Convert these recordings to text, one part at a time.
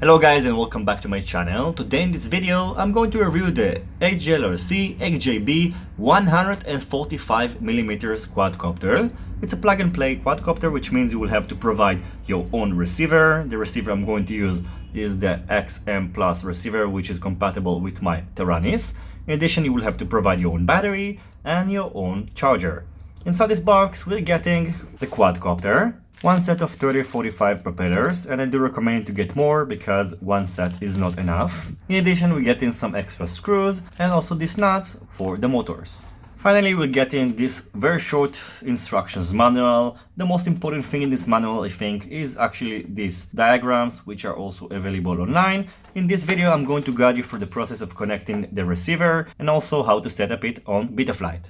Hello guys and welcome back to my channel. Today in this video I'm going to review the HGLRC XJB-145mm quadcopter. It's a plug and play quadcopter, which means you will have to provide your own receiver. The receiver I'm going to use is the XM Plus receiver, which is compatible with my Taranis. In addition, you will have to provide your own battery and your own charger. Inside this box we're getting the quadcopter, one set of 30-45 propellers, and I do recommend to get more because one set is not enough. In addition, we're getting some extra screws and also these nuts for the motors. Finally, we're getting this very short instructions manual. The most important thing in this manual, I think, is actually these diagrams, which are also available online. In this video, I'm going to guide you through the process of connecting the receiver and also how to set up it on Betaflight.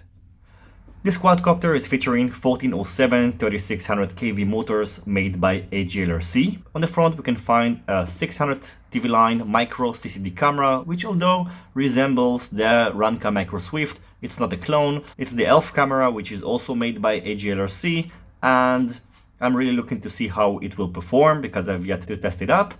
This quadcopter is featuring 1407 3600 kV motors made by HGLRC. On the front we can find a 600 TV line micro CCD camera, which although resembles the Runca Micro Swift, it's not a clone. It's the ELF camera, which is also made by HGLRC, and I'm really looking to see how it will perform because I've yet to test it up.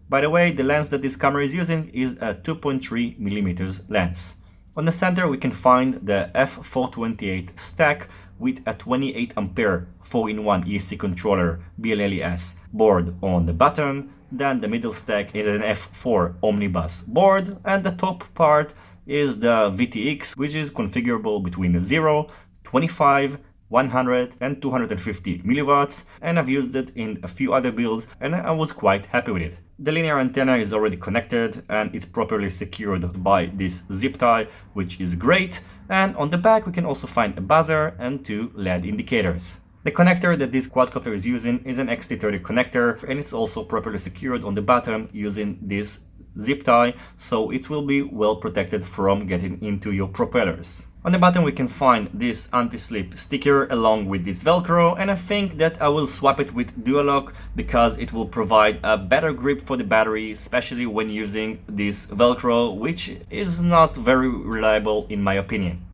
By the way, the lens that this camera is using is a 2.3mm lens. On the center we can find the F428 stack with a 28 ampere 4-in-1 ESC controller BLLES board on the bottom. Then the middle stack is an F4 omnibus board, and the top part is the VTX, which is configurable between 0, 25, 100 and 250 milliwatts, and I've used it in a few other builds and I was quite happy with it. The linear antenna is already connected and it's properly secured by this zip tie, which is great. And on the back we can also find a buzzer and two LED indicators. The connector that this quadcopter is using is an XT30 connector, and it's also properly secured on the bottom using this zip tie, so it will be well protected from getting into your propellers. On the bottom we can find this anti-slip sticker along with this Velcro, and I think that I will swap it with Dual Lock because it will provide a better grip for the battery, especially when using this Velcro, which is not very reliable in my opinion.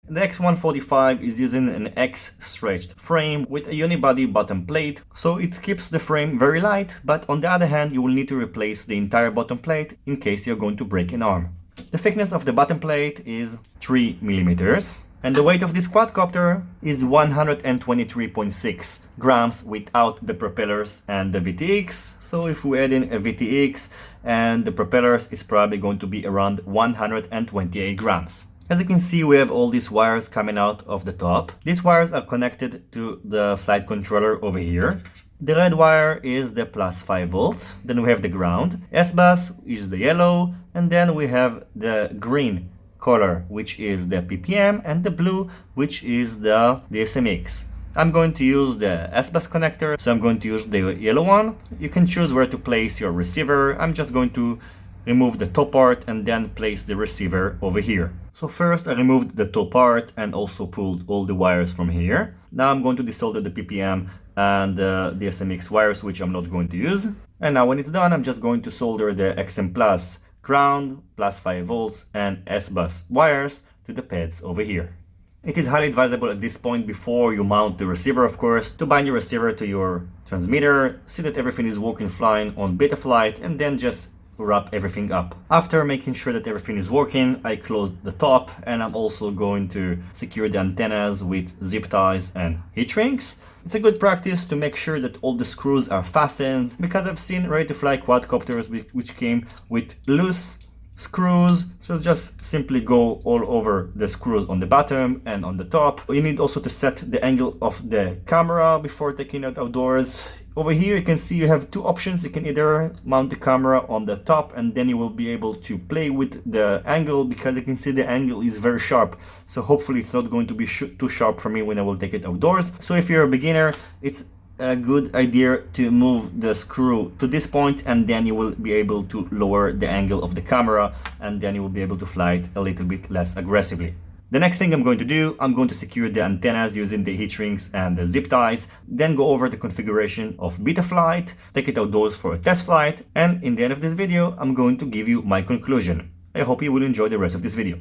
The X145 is using an X-stretched frame with a unibody bottom plate, so it keeps the frame very light, but on the other hand you will need to replace the entire bottom plate in case you're going to break an arm. The thickness of the bottom plate is 3mm, and the weight of this quadcopter is 123.6 grams without the propellers and the VTX. So if we add in a VTX and the propellers, it's probably going to be around 128 grams. As you can see, we have all these wires coming out of the top. These wires are connected to the flight controller over here. The red wire is the plus 5 volts. Then we have the ground. S-bus is the yellow. And then we have the green color, which is the PPM, and the blue, which is the SMX. I'm going to use the S-bus connector, so I'm going to use the yellow one. You can choose where to place your receiver. I'm just going to remove the top part and then place the receiver over here. So first I removed the top part and also pulled all the wires from here. Now I'm going to desolder the PPM and the SMX wires, which I'm not going to use. And now when it's done, I'm just going to solder the XM Plus ground, plus 5 volts and S-bus wires to the pads over here. It is highly advisable at this point, before you mount the receiver of course, to bind your receiver to your transmitter, see that everything is working fine on Betaflight, and then just wrap everything up. After making sure that everything is working, I closed the top, and I'm also going to secure the antennas with zip ties and heat shrink. It's a good practice to make sure that all the screws are fastened, because I've seen ready-to-fly quadcopters which came with loose screws, so just simply go all over the screws on the bottom and on the top. You need also to set the angle of the camera before taking it outdoors. Over here you can see you have two options. You can either mount the camera on the top and then you will be able to play with the angle, because you can see the angle is very sharp, so hopefully it's not going to be too sharp for me when I will take it outdoors. So if you're a beginner, it's a good idea to move the screw to this point, and then you will be able to lower the angle of the camera, and then you will be able to fly it a little bit less aggressively. The next thing I'm going to do, I'm going to secure the antennas using the heat shrink and the zip ties, then go over the configuration of Betaflight, take it outdoors for a test flight, and in the end of this video, I'm going to give you my conclusion. I hope you will enjoy the rest of this video.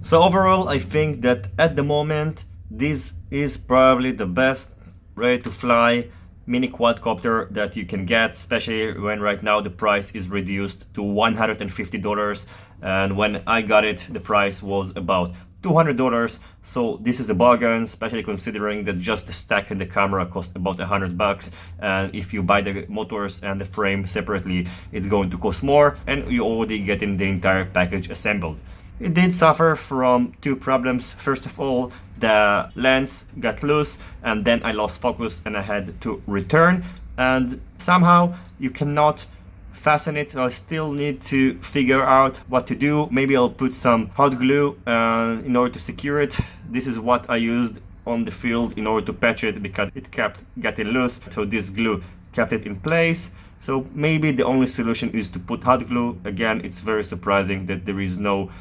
So overall, I think that at the moment, this is probably the best ready to fly mini quadcopter that you can get, especially when right now the price is reduced to $150, and when I got it the price was about $200. So this is a bargain, especially considering that just the stack and the camera cost about $100, and if you buy the motors and the frame separately it's going to cost more, and you're already getting the entire package assembled. It did suffer from two problems. First of all, the lens got loose and then I lost focus and I had to return, and somehow you cannot fasten it, so I still need to figure out what to do. Maybe I'll put some hot glue in order to secure it. This is what I used on the field in order to patch it because it kept getting loose, so this glue kept it in place. So maybe the only solution is to put hot glue. Again, it's very surprising that there is no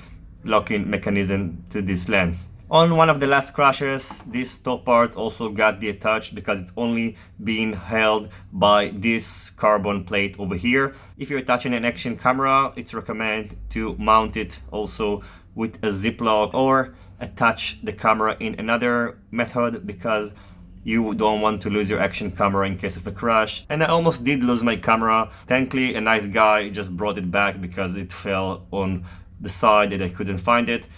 locking mechanism to this lens. On one of the last crashes, this top part also got detached because it's only being held by this carbon plate over here. If you're attaching an action camera, it's recommended to mount it also with a ziplock or attach the camera in another method, because you don't want to lose your action camera in case of a crash. And I almost did lose my camera. Thankfully, a nice guy just brought it back because it fell on the side and I couldn't find it.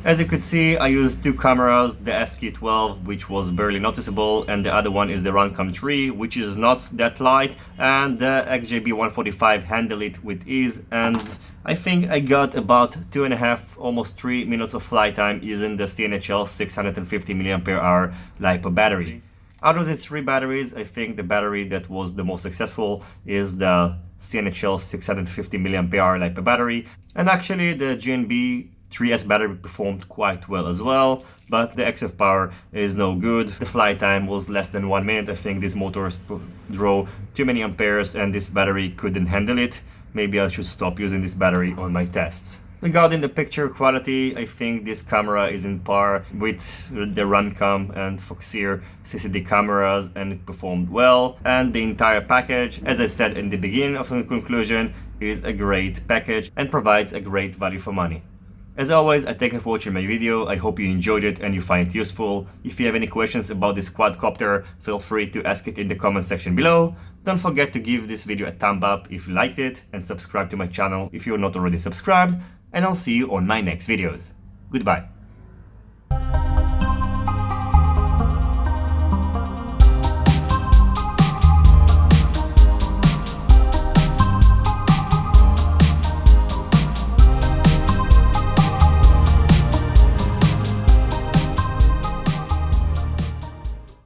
As you could see, I used two cameras, the SQ12, which was barely noticeable, and the other one is the Runcam 3, which is not that light, and the XJB-145 handled it with ease, and I think I got about 2.5, almost 3 minutes of flight time using the CNHL 650mAh LiPo battery. Out of these three batteries, I think the battery that was the most successful is the CNHL 650mAh LiPo battery, and actually the GNB 3S battery performed quite well as well, but the XF power is no good. The flight time was less than 1 minute. I think these motors draw too many amperes and this battery couldn't handle it. Maybe I should stop using this battery on my tests. Regarding the picture quality, I think this camera is in par with the Runcam and Foxeer CCD cameras, and it performed well. And the entire package, as I said in the beginning of the conclusion, is a great package and provides a great value for money. As always, I thank you for watching my video. I hope you enjoyed it and you find it useful. If you have any questions about this quadcopter, feel free to ask it in the comment section below. Don't forget to give this video a thumb up if you liked it, and subscribe to my channel if you're not already subscribed, and I'll see you on my next videos. Goodbye.